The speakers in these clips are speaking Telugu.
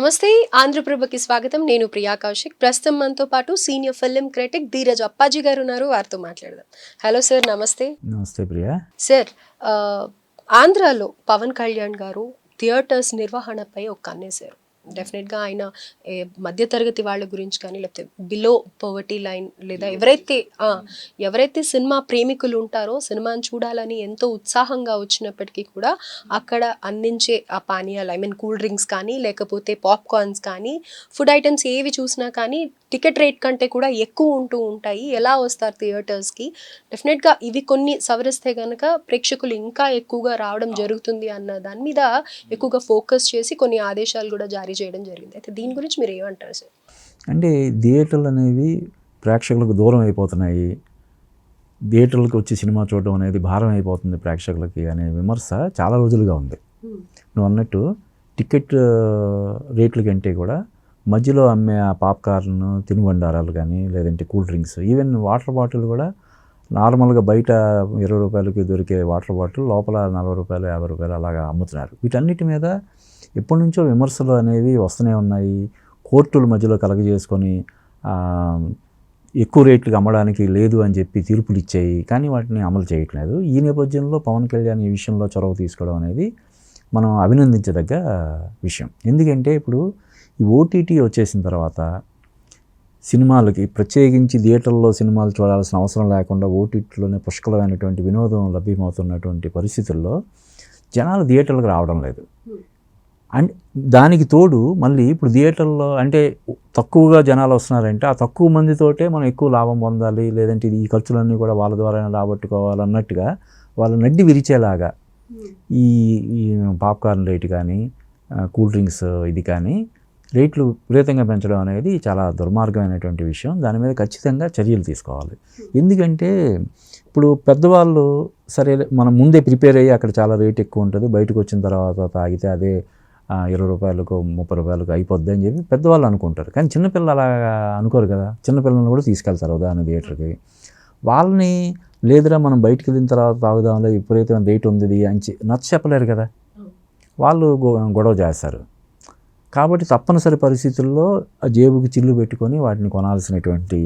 నమస్తే ఆంధ్రప్రభకి స్వాగతం. నేను ప్రియా కౌశిక్. ప్రస్తుతం మనతో పాటు senior film critic Dheeraj Appaji గారు ఉన్నారు. వారితో మాట్లాడదాం. హలో సార్, నమస్తే. నమస్తే ప్రియా. సార్, ఆంధ్రాలో పవన్ కళ్యాణ్ గారు థియేటర్స్ నిర్వహణపై ఒక కన్నేశారు. డెఫినెట్గా ఆయన మధ్యతరగతి వాళ్ళ గురించి కానీ, లేకపోతే బిలో పవర్టీ లైన్, లేదా ఎవరైతే సినిమా ప్రేమికులు ఉంటారో సినిమాని చూడాలని ఎంతో ఉత్సాహంగా వచ్చినప్పటికీ కూడా అక్కడ అందించే ఆ పానీయాలు, కూల్ డ్రింక్స్ కానీ, లేకపోతే పాప్కార్న్స్ కానీ, ఫుడ్ ఐటమ్స్ ఏవి చూసినా కానీ టికెట్ రేట్ కంటే కూడా ఎక్కువ ఉంటూ ఉంటాయి. ఎలా వస్తారు థియేటర్స్కి? డెఫినెట్గా ఇవి కొన్ని సవరిస్తే కనుక ప్రేక్షకులు ఇంకా ఎక్కువగా రావడం జరుగుతుంది అన్న దాని మీద ఎక్కువగా ఫోకస్ చేసి కొన్ని ఆదేశాలు కూడా జారీ చేయడం జరిగింది. అయితే దీని గురించి మీరు ఏమంటారు సార్? అంటే థియేటర్లు అనేవి ప్రేక్షకులకు దూరం అయిపోతున్నాయి, థియేటర్లకు వచ్చి సినిమా చూడడం అనేది భారం అయిపోతుంది ప్రేక్షకులకి అనే విమర్శ చాలా రోజులుగా ఉంది. నువ్వు అన్నట్టు టికెట్ రేట్ల కంటే కూడా మధ్యలో అమ్మే ఆ పాప్కార్న్, తినుబండారాలు కానీ, లేదంటే cool drinks, even water bottle కూడా నార్మల్గా బయట 20 రూపాయలకి దొరికే వాటర్ బాటిల్ లోపల 40 రూపాయలు, 50 రూపాయలు అలాగా అమ్ముతున్నారు. వీటన్నిటి మీద ఎప్పటి నుంచో విమర్శలు అనేవి వస్తూనే ఉన్నాయి. కోర్టుల మధ్యలో కలగజేసుకొని ఎక్కువ రేట్లకు అమ్మడానికి లేదు అని చెప్పి తీర్పులు ఇచ్చాయి, కానీ వాటిని అమలు చేయట్లేదు. ఈ నేపథ్యంలో పవన్ కళ్యాణ్ ఈ విషయంలో చొరవ తీసుకోవడం అనేది మనం అభినందించదగ్గ విషయం. ఎందుకంటే ఇప్పుడు ఈ ఓటీటీ వచ్చేసిన తర్వాత సినిమాలకి ప్రత్యేకించి థియేటర్లో సినిమాలు చూడాల్సిన అవసరం లేకుండా ఓటీటీలోనే పుష్కలమైనటువంటి వినోదం లభ్యమవుతున్నటువంటి పరిస్థితుల్లో జనాలు థియేటర్లకు రావడం లేదు. అండ్ దానికి తోడు మళ్ళీ ఇప్పుడు థియేటర్లో అంటే తక్కువగా జనాలు వస్తున్నారంటే ఆ తక్కువ మందితోటే మనం ఎక్కువ లాభం పొందాలి, లేదంటే ఈ ఖర్చులన్నీ కూడా వాళ్ళ ద్వారా రాబట్టుకోవాలన్నట్టుగా వాళ్ళ నడ్డి విరిచేలాగా ఈ పాప్కార్న్ రేటు కానీ, కూల్ డ్రింక్స్ ఇది కానీ రేట్లు విపరీతంగా పెంచడం అనేది చాలా దుర్మార్గమైనటువంటి విషయం. దాని మీద ఖచ్చితంగా చర్యలు తీసుకోవాలి. ఎందుకంటే ఇప్పుడు పెద్దవాళ్ళు సరే మనం ముందే ప్రిపేర్ అయ్యి అక్కడ చాలా రేట్ ఎక్కువ ఉంటుంది, బయటకు వచ్చిన తర్వాత తాగితే అదే 20 రూపాయలకు 30 రూపాయలకు అయిపోద్ది అని చెప్పి పెద్దవాళ్ళు అనుకుంటారు. కానీ చిన్నపిల్లలు అలా అనుకోరు కదా. చిన్నపిల్లలను కూడా తీసుకెళ్తారు ఉదాహరణ థియేటర్కి. వాళ్ళని లేదురా మనం బయటకు వెళ్ళిన తర్వాత తాగుదాంలో విపరీతమైన రేట్ ఉంది అని నచ్చ చెప్పలేరు కదా. వాళ్ళు గొడవ చేస్తారు. కాబట్టి తప్పనిసరి పరిస్థితుల్లో ఆ జేబుకి చిల్లు పెట్టుకొని వాటిని కొనాల్సినటువంటి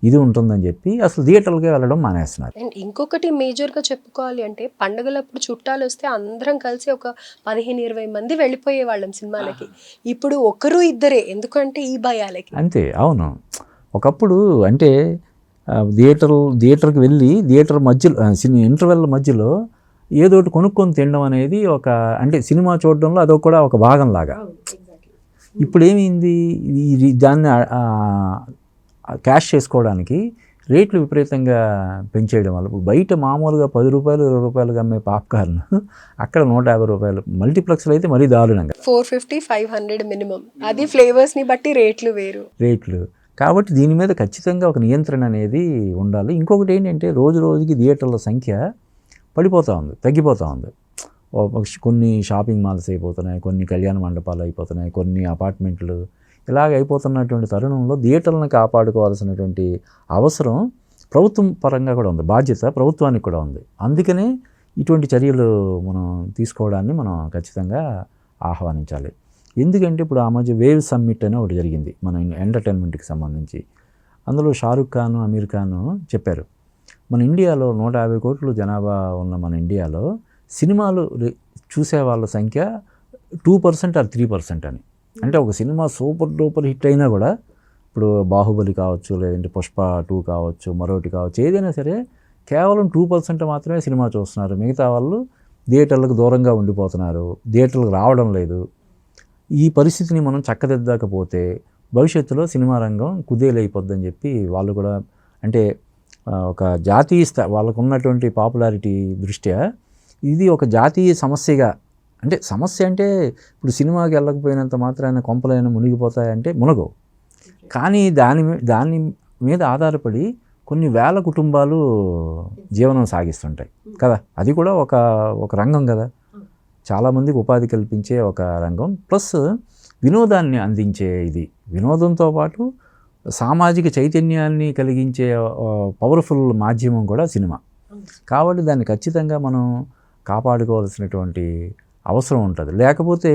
ఇది ఉంటుందని చెప్పి అసలు థియేటర్లకే వెళ్ళడం మానేస్తున్నారు. అండ్ ఇంకొకటి మేజర్గా చెప్పుకోవాలి అంటే పండుగలప్పుడు చుట్టాలు వస్తే అందరం కలిసి ఒక 15-20 మంది వెళ్ళిపోయే వాళ్ళం సినిమాలకి. ఇప్పుడు ఒకరు ఇద్దరే, ఎందుకంటే ఈ భయాలకి. అంతే, అవును. ఒకప్పుడు అంటే థియేటర్కి వెళ్ళి థియేటర్ మధ్యలో ఇంటర్వెల్ మధ్యలో ఏదో ఒకటి కొనుక్కొని తినడం అనేది ఒక అంటే సినిమా చూడడంలో అదొక కూడా ఒక భాగం లాగా. ఇప్పుడు ఏమైంది, దాన్ని క్యాష్ చేసుకోవడానికి రేట్లు విపరీతంగా పెంచేయడం వల్ల బయట మామూలుగా 10 రూపాయలు 20 రూపాయలుగా అమ్మే పాప్కార్న్ అక్కడ 150 రూపాయలు, మల్టీప్లెక్స్లో అయితే మరీ దారుణంగా 450-500 మినిమం. అది ఫ్లేవర్స్ని బట్టి రేట్లు వేరు. కాబట్టి దీని మీద ఖచ్చితంగా ఒక నియంత్రణ అనేది ఉండాలి. ఇంకొకటి ఏంటంటే రోజు రోజుకి థియేటర్ల సంఖ్య పడిపోతూ ఉంది, తగ్గిపోతూ ఉంది. కొన్ని షాపింగ్ మాల్స్ అయిపోతున్నాయి, కొన్ని కళ్యాణ మండపాలు అయిపోతున్నాయి, కొన్ని అపార్ట్మెంట్లు ఇలాగ అయిపోతున్నటువంటి తరుణంలో థియేటర్లను కాపాడుకోవాల్సినటువంటి అవసరం ప్రభుత్వం పరంగా కూడా ఉంది, బాధ్యత ప్రభుత్వానికి కూడా ఉంది. అందుకనే ఇటువంటి చర్యలు మనం తీసుకోవడాన్ని మనం ఖచ్చితంగా ఆహ్వానించాలి. ఎందుకంటే ఇప్పుడు ఆ మధ్య వేవ్ సమ్మిట్ అని ఒకటి జరిగింది మన ఎంటర్టైన్మెంట్కి సంబంధించి. అందులో షారుఖ్ ఖాన్, అమీర్ ఖాన్ చెప్పారు, మన ఇండియాలో 150 కోట్ల జనాభా ఉన్న మన ఇండియాలో సినిమాలు చూసే వాళ్ళ సంఖ్య 2% or 3% అని. అంటే ఒక సినిమా సూపర్ డూపర్ హిట్ అయినా కూడా ఇప్పుడు బాహుబలి కావచ్చు, లేదంటే పుష్ప 2 కావచ్చు, మరొకటి కావచ్చు, ఏదైనా సరే కేవలం 2% మాత్రమే సినిమా చూస్తున్నారు. మిగతా వాళ్ళు థియేటర్లకు దూరంగా ఉండిపోతున్నారు, థియేటర్లకు రావడం లేదు. ఈ పరిస్థితిని మనం చక్కదిద్దకపోతే భవిష్యత్తులో సినిమా రంగం కుదేలైపోద్దని చెప్పి వాళ్ళు కూడా అంటే ఒక జాతీయ వాళ్ళకు ఉన్నటువంటి పాపులారిటీ దృష్ట్యా ఇది ఒక జాతీయ సమస్యగా, అంటే సమస్య అంటే ఇప్పుడు సినిమాకి వెళ్ళకపోయినంత మాత్రాన కొంపలైనా మునిగిపోతాయంటే మునగవు. కానీ దాని మీద ఆధారపడి కొన్ని వేల కుటుంబాలు జీవనం సాగిస్తుంటాయి కదా. అది కూడా ఒక రంగం కదా, చాలామందికి ఉపాధి కల్పించే ఒక రంగం. ప్లస్ వినోదాన్ని అందించే ఇది. వినోదంతో పాటు సామాజిక చైతన్యాన్ని కలిగించే పవర్ఫుల్ మాధ్యమం కూడా సినిమా. కాబట్టి దాన్ని ఖచ్చితంగా మనం కాపాడుకోవాల్సినటువంటి అవసరం ఉంటుంది. లేకపోతే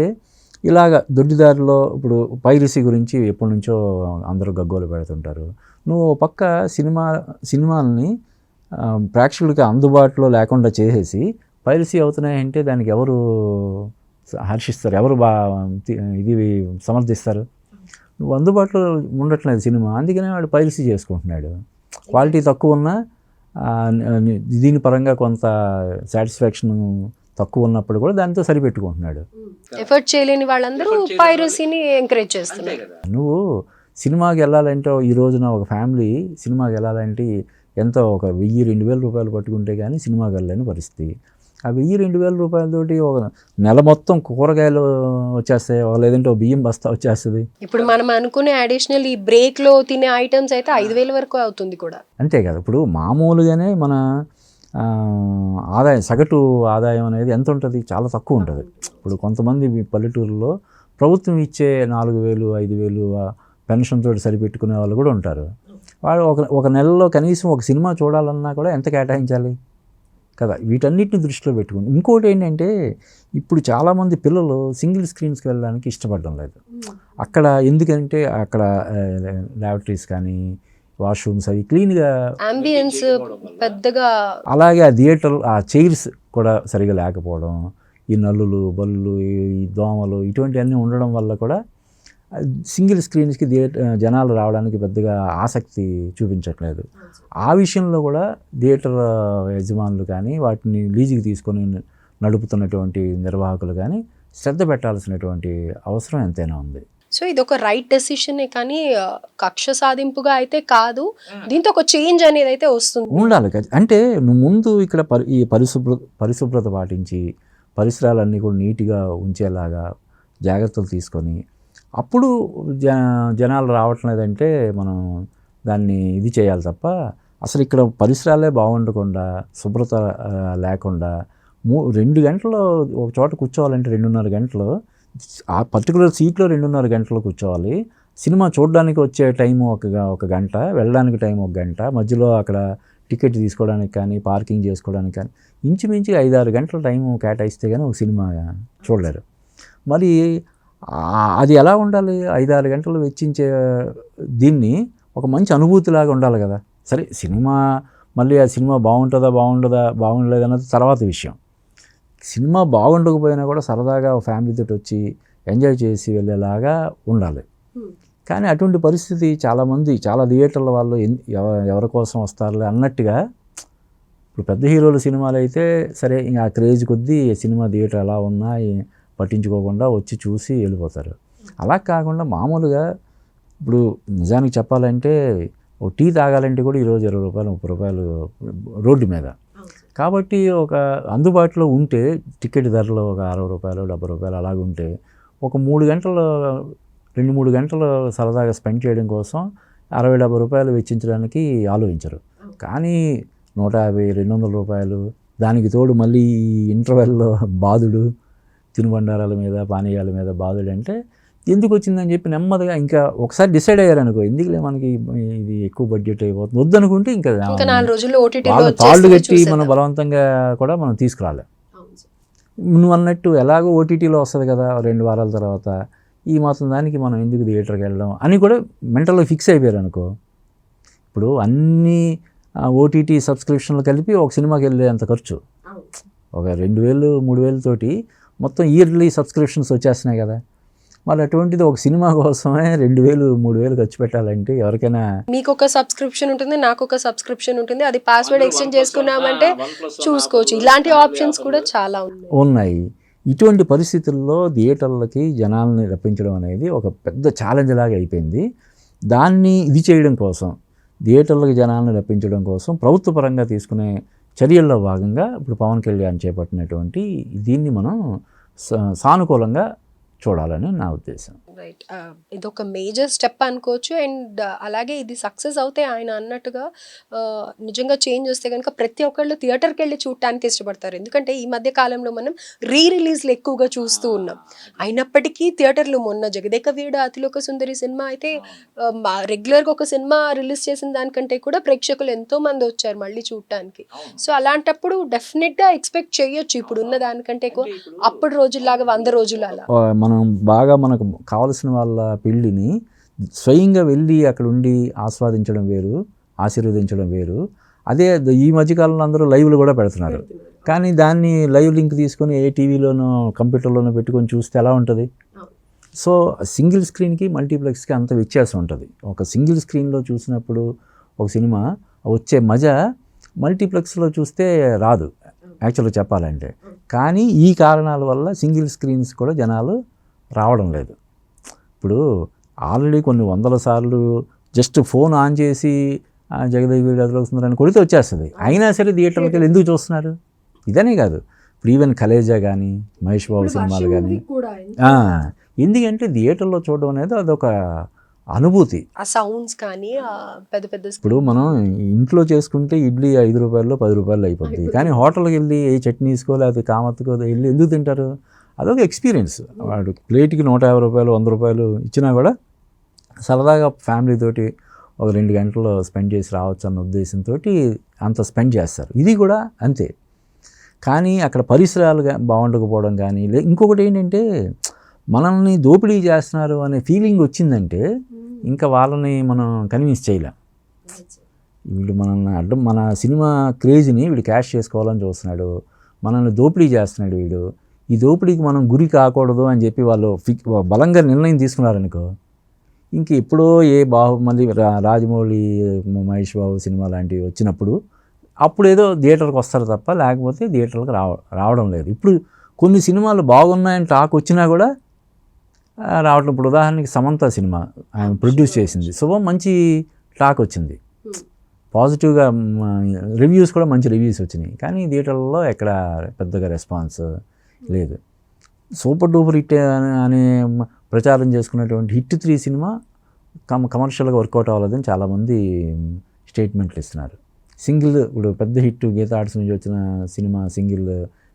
ఇలాగ దొడ్డిదారిలో ఇప్పుడు పైరసీ గురించి ఎప్పటి నుంచో అందరూ గగ్గోలు పెడుతుంటారు. నువ్వు ఓ పక్క సినిమాలని ప్రేక్షకులకి అందుబాటులో లేకుండా చేసేసి పైరసీ అవుతున్నాయంటే దానికి ఎవరు హర్షిస్తారు, ఎవరు ఇది సమర్థిస్తారు? నువ్వు అందుబాటులో ఉండట్లేదు సినిమా, అందుకనే వాడు పైరసీ చేసుకుంటున్నాడు. క్వాలిటీ తక్కువ ఉన్నా దీని పరంగా కొంత సాటిస్ఫాక్షన్ తక్కువ ఉన్నప్పుడు కూడా దాంతో సరిపెట్టుకుంటున్నాడు. ఎఫర్ట్ చేయలేని వాళ్ళందరూ పైరసీని ఎంకరేజ్ చేస్తున్నారు. నువ్వు సినిమాకి వెళ్ళాలంటే ఈ రోజున ఒక ఫ్యామిలీ సినిమాకి వెళ్ళాలంటే ఎంతో ఒక 1000-2000 రూపాయలు పట్టుకుంటే కానీ సినిమాకి వెళ్ళలేని పరిస్థితి. ఆ 1000-2000 రూపాయలతోటి ఒక నెల మొత్తం కూరగాయలు వచ్చేస్తాయి, లేదంటే ఒక బియ్యం బస్తా వచ్చేస్తుంది. ఇప్పుడు మనం అనుకునే అడిషనల్ ఈ బ్రేక్లో తినే ఐటమ్స్ అయితే 5000 వరకు అవుతుంది కూడా. అంతే కదా. ఇప్పుడు మామూలుగానే మన ఆదాయం, సగటు ఆదాయం అనేది ఎంత ఉంటుంది? చాలా తక్కువ ఉంటుంది. ఇప్పుడు కొంతమంది పల్లెటూరులో ప్రభుత్వం ఇచ్చే 4000, 5000 పెన్షన్ తోటి సరిపెట్టుకునే వాళ్ళు కూడా ఉంటారు. వాడు ఒక నెలలో కనీసం ఒక సినిమా చూడాలన్నా కూడా ఎంత కేటాయించాలి కదా. వీటన్నిటిని దృష్టిలో పెట్టుకుని ఇంకోటి ఏంటంటే, ఇప్పుడు చాలామంది పిల్లలు సింగిల్ స్క్రీన్స్కి వెళ్ళడానికి ఇష్టపడడం లేదు. అక్కడ ఎందుకంటే అక్కడ ల్యాబరేటరీస్ కానీ వాష్రూమ్స్ అవి క్లీన్గా, అంబియన్స్ పెద్దగా, అలాగే ఆ థియేటర్ ఆ చైర్స్ కూడా సరిగా లేకపోవడం, ఈ నల్లులు బల్లులు ఈ దోమలు ఇటువంటివన్నీ ఉండడం వల్ల కూడా సింగిల్ స్క్రీన్స్కి జనాలు రావడానికి పెద్దగా ఆసక్తి చూపించట్లేదు. ఆ విషయంలో కూడా థియేటర్ యజమానులు కానీ వాటిని లీజుకి తీసుకొని నడుపుతున్నటువంటి నిర్వాహకులు కానీ శ్రద్ధ పెట్టాల్సినటువంటి అవసరం ఎంతైనా ఉంది. సో ఇది ఒక రైట్ డెసిషనే, కానీ కక్ష సాధింపుగా అయితే కాదు. దీంతో ఒక చేంజ్ అనేది అయితే వస్తుంది, ఉండాలి కదా. అంటే నువ్వు ముందు ఇక్కడ ఈ పరిశుభ్రత పాటించి పరిసరాలన్నీ కూడా నీట్గా ఉంచేలాగా జాగ్రత్తలు తీసుకొని అప్పుడు జనాలు రావట్లేదంటే మనం దాన్ని ఇది చేయాలి తప్ప, అసలు ఇక్కడ పరిసరాలే బాగుండకుండా శుభ్రత లేకుండా 2 గంటలు ఒక చోట కూర్చోవాలంటే 2.5 గంటలు, ఆ పర్టికులర్ సీట్లో 2.5 గంటలు కూర్చోవాలి. సినిమా చూడడానికి వచ్చే టైము ఒక గంట, వెళ్ళడానికి టైం 1 గంట, మధ్యలో అక్కడ టికెట్ తీసుకోవడానికి కానీ పార్కింగ్ చేసుకోవడానికి కానీ ఇంచుమించు 5-6 గంటల టైము కేటాయిస్తే కానీ ఒక సినిమా చూడలేరు. మరి అది ఎలా ఉండాలి? 5-6 గంటలు వెచ్చించే దీన్ని ఒక మంచి అనుభూతిలాగా ఉండాలి కదా. సరే సినిమా మళ్ళీ ఆ సినిమా బాగుండలేదన్నది తర్వాత విషయం. సినిమా బాగుండకపోయినా కూడా సరదాగా ఫ్యామిలీతో వచ్చి ఎంజాయ్ చేసి వెళ్ళేలాగా ఉండాలి. కానీ అటువంటి పరిస్థితి చాలా థియేటర్ల వాళ్ళు ఎవరి కోసం వస్తారులే అన్నట్టుగా, ఇప్పుడు పెద్ద హీరోల సినిమాలు అయితే సరే ఇంకా ఆ క్రేజ్ కొద్దీ సినిమా థియేటర్ ఎలా ఉన్నా పట్టించుకోకుండా వచ్చి చూసి వెళ్ళిపోతారు. అలా కాకుండా మామూలుగా ఇప్పుడు నిజానికి చెప్పాలంటే ఒక టీ తాగాలంటే కూడా ఈరోజు 20 రూపాయలు 30 రూపాయలు రోడ్డు మీద. కాబట్టి ఒక అందుబాటులో ఉంటే టికెట్ ధరలో ఒక 60 రూపాయలు 70 రూపాయలు అలాగ ఉంటే ఒక 3 గంటలు 2-3 గంటలు సరదాగా స్పెండ్ చేయడం కోసం 60-70 రూపాయలు వెచ్చించడానికి ఆలోచించరు. కానీ 150-200 రూపాయలు, దానికి తోడు మళ్ళీ ఇంటర్వెల్లో బాదుడు, తినుబండారాల మీద పానీయాల మీద బాదుడు అంటే ఎందుకు వచ్చిందని చెప్పి నెమ్మదిగా ఇంకా ఒకసారి డిసైడ్ అయ్యారనుకో, ఎందుకులే మనకి ఇది ఎక్కువ బడ్జెట్ అయిపోతుంది వద్దనుకుంటే ఇంకా 4 రోజుల్లో వాళ్ళు తాళ్ళు కట్టి మనం బలవంతంగా కూడా మనం తీసుకురాలే. నువ్వు అన్నట్టు ఎలాగో ఓటీటీలో వస్తుంది కదా 2 వారాల తర్వాత, ఈ మాత్రం దానికి మనం ఎందుకు థియేటర్కి వెళ్ళడం అని కూడా మెంటల్లో ఫిక్స్ అయిపోయారు అనుకో. ఇప్పుడు అన్ని ఓటీటీ సబ్స్క్రిప్షన్లు కలిపి ఒక సినిమాకి వెళ్ళే అంత ఖర్చు ఒక 2000-3000 తోటి మొత్తం ఇయర్లీ సబ్స్క్రిప్షన్స్ వచ్చేస్తున్నాయి కదా. మరి అటువంటిది ఒక సినిమా కోసమే 2000-3000 ఖర్చు పెట్టాలంటే ఎవరికైనా, మీకు ఒక సబ్స్క్రిప్షన్ ఉంటుంది, నాకు ఒక సబ్స్క్రిప్షన్ ఉంటుంది, అది పాస్వర్డ్ ఎక్స్చేంజ్ చేసుకున్నామంటే చూసుకోవచ్చు. ఇలాంటి ఆప్షన్స్ కూడా చాలా ఉన్నాయి. ఇటువంటి పరిస్థితుల్లో థియేటర్లకి జనాలని రప్పించడం అనేది ఒక పెద్ద ఛాలెంజ్ లాగా అయిపోయింది. దాన్ని ఇది చేయడం కోసం, థియేటర్లకు జనాలను రప్పించడం కోసం ప్రభుత్వ పరంగా తీసుకునే చర్యల్లో భాగంగా ఇప్పుడు పవన్ కళ్యాణ్ చేపట్టినటువంటి దీన్ని మనం సానుకూలంగా చూడాలని నా ఉద్దేశం. రైట్. ఇదొక మేజర్ స్టెప్ అనుకోవచ్చు. అండ్ అలాగే ఇది సక్సెస్ అవుతే ఆయన అన్నట్టుగా నిజంగా చేంజ్ వస్తే కనుక ప్రతి ఒక్కళ్ళు థియేటర్కి వెళ్ళి చూడటానికి ఇష్టపడతారు. ఎందుకంటే ఈ మధ్య కాలంలో మనం రీరిలీజ్లు ఎక్కువగా చూస్తూ ఉన్నాం. అయినప్పటికీ థియేటర్లు మొన్న జగదేక వీరుడు అతిలోక సుందరి సినిమా అయితే రెగ్యులర్గా ఒక సినిమా రిలీజ్ చేసిన దానికంటే కూడా ప్రేక్షకులు ఎంతో మంది వచ్చారు మళ్ళీ చూడటానికి. సో అలాంటప్పుడు డెఫినెట్గా ఎక్స్పెక్ట్ చేయొచ్చు ఇప్పుడు ఉన్న దానికంటే ఎక్కువ అప్పుడు రోజుల్లాగా 100 రోజులు అలా. మనం బాగా మనకు కావలసిన వాళ్ళ పెళ్ళిని స్వయంగా వెళ్ళి అక్కడ ఉండి ఆస్వాదించడం వేరు, ఆశీర్వదించడం వేరు. అదే ఈ మధ్యకాలంలో అందరూ లైవ్లు కూడా పెడుతున్నారు. కానీ దాన్ని లైవ్ లింక్ తీసుకొని ఏ టీవీలోనో కంప్యూటర్లోనో పెట్టుకొని చూస్తే ఎలా ఉంటుంది? సో సింగిల్ స్క్రీన్కి మల్టీప్లెక్స్కి అంత వ్యత్యాసం ఉంటుంది. ఒక సింగిల్ స్క్రీన్లో చూసినప్పుడు ఒక సినిమా వచ్చే మజా మల్టీప్లెక్స్లో చూస్తే రాదు యాక్చువల్గా చెప్పాలంటే. కానీ ఈ కారణాల వల్ల సింగిల్ స్క్రీన్స్ కూడా జనాలు రావడం లేదు. ఇప్పుడు ఆల్రెడీ కొన్ని వందల సార్లు జస్ట్ ఫోన్ ఆన్ చేసి జగదేక వీరుడు అతిలోక సుందరి అని కొడితే వచ్చేస్తుంది. అయినా సరే థియేటర్కి వెళ్ళి ఎందుకు చూస్తున్నారు? ఇదనే కాదు, ఇప్పుడు ఈవెన్ కలేజా కానీ మహేష్ బాబు సినిమాలు కానీ, ఎందుకంటే థియేటర్లో చూడడం అనేది అదొక అనుభూతి. ఆ సౌండ్స్ కానీ పెద్ద పెద్ద ఇప్పుడు మనం ఇంట్లో చేసుకుంటే ఇడ్లీ 5 రూపాయలు 10 రూపాయలు అయిపోద్ది. కానీ హోటల్కి వెళ్ళి ఏ చట్నీసుకో లేకపోతే కామత్తుకో వెళ్ళి ఎందుకు తింటారు? అదొక ఎక్స్పీరియన్స్. వాడు ప్లేట్కి 150 రూపాయలు 100 రూపాయలు ఇచ్చినా కూడా సరదాగా ఫ్యామిలీతోటి ఒక 2 గంటలు స్పెండ్ చేసి రావచ్చు అన్న ఉద్దేశంతో అంత స్పెండ్ చేస్తారు. ఇది కూడా అంతే. కానీ అక్కడ పరిసరాలు బాగుండకపోవడం కానీ ఇంకొకటి ఏంటంటే మనల్ని దోపిడీ చేస్తున్నారు అనే ఫీలింగ్ వచ్చిందంటే ఇంకా వాళ్ళని మనం కన్విన్స్ చేయలేం. వీళ్ళు మనల్ని మన సినిమా క్రేజ్ని వీడు క్యాష్ చేసుకోవాలని చూస్తున్నాడు, మనల్ని దోపిడీ చేస్తున్నాడు వీడు, ఈ దోపిడీకి మనం గురి కాకూడదు అని చెప్పి వాళ్ళు బలంగా నిర్ణయం తీసుకున్నారనుకో, ఇంక ఎప్పుడో ఏ బాహుబలి రాజమౌళి మహేష్ బాబు సినిమా లాంటివి వచ్చినప్పుడు అప్పుడు ఏదో థియేటర్కి వస్తారు తప్ప లేకపోతే థియేటర్కి రావడం లేదు. ఇప్పుడు కొన్ని సినిమాలు బాగున్నాయని టాక్ వచ్చినా కూడా రావట్లేదు. ఇప్పుడు ఉదాహరణకి సమంత సినిమా ఆయన ప్రొడ్యూస్ చేసింది, శుభం, మంచి టాక్ వచ్చింది, పాజిటివ్గా రివ్యూస్ కూడా మంచి రివ్యూస్ వచ్చినాయి. కానీ థియేటర్లలో ఎక్కడ పెద్దగా రెస్పాన్స్ లేదు. సూపర్ డూపర్ హిట్ అనే ప్రచారం చేసుకున్నటువంటి హిట్ 3 సినిమా కమర్షియల్గా వర్కౌట్ అవ్వలేదని చాలామంది స్టేట్మెంట్లు ఇస్తున్నారు. సింగిల్ ఇప్పుడు పెద్ద హిట్ గీతా ఆర్ట్స్ నుంచి వచ్చిన సినిమా సింగిల్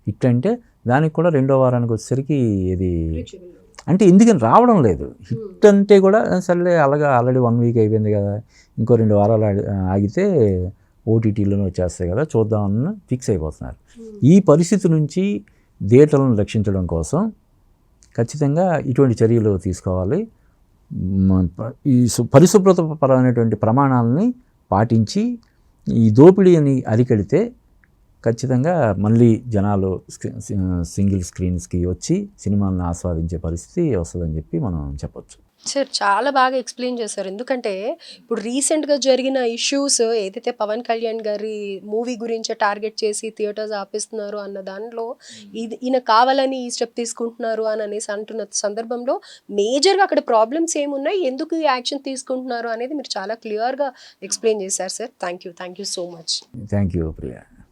హిట్ అంటే దానికి కూడా 2వ వారానికి వచ్చేసరికి ఇది అంటే ఎందుకని రావడం లేదు. హిట్ అంటే కూడా సరే అలాగా ఆల్రెడీ 1 వీక్ అయిపోయింది కదా, ఇంకో 2 వారాలు ఆగితే ఓటీటీలోనే వచ్చేస్తాయి కదా చూద్దామన్న ఫిక్స్ అయిపోతున్నారు. ఈ పరిస్థితి నుంచి థియేటర్లను రక్షించడం కోసం ఖచ్చితంగా ఇటువంటి చర్యలు తీసుకోవాలి. ఈ పరిశుభ్రత పరమైనటువంటి ప్రమాణాలని పాటించి ఈ దోపిడీని అరికడితే ఖచ్చితంగా మళ్ళీ జనాలు సింగిల్ స్క్రీన్స్కి వచ్చి సినిమాలను ఆస్వాదించే పరిస్థితి వస్తుందని చెప్పి మనం చెప్పొచ్చు. సార్ చాలా బాగా ఎక్స్ప్లెయిన్ చేశారు. ఎందుకంటే ఇప్పుడు రీసెంట్గా జరిగిన ఇష్యూస్ ఏదైతే పవన్ కళ్యాణ్ గారి మూవీ గురించి టార్గెట్ చేసి థియేటర్స్ ఆపిస్తున్నారు అన్న దాంట్లో ఈయన కావాలని ఈ స్టెప్ తీసుకుంటున్నారు అని అనేసి అంటున్న సందర్భంలో మేజర్గా అక్కడ ప్రాబ్లమ్స్ ఏమున్నాయి, ఎందుకు ఈ యాక్షన్ తీసుకుంటున్నారు అనేది మీరు చాలా క్లియర్గా ఎక్స్ప్లెయిన్ చేశారు sir. Thank you so much. Thank you Priya.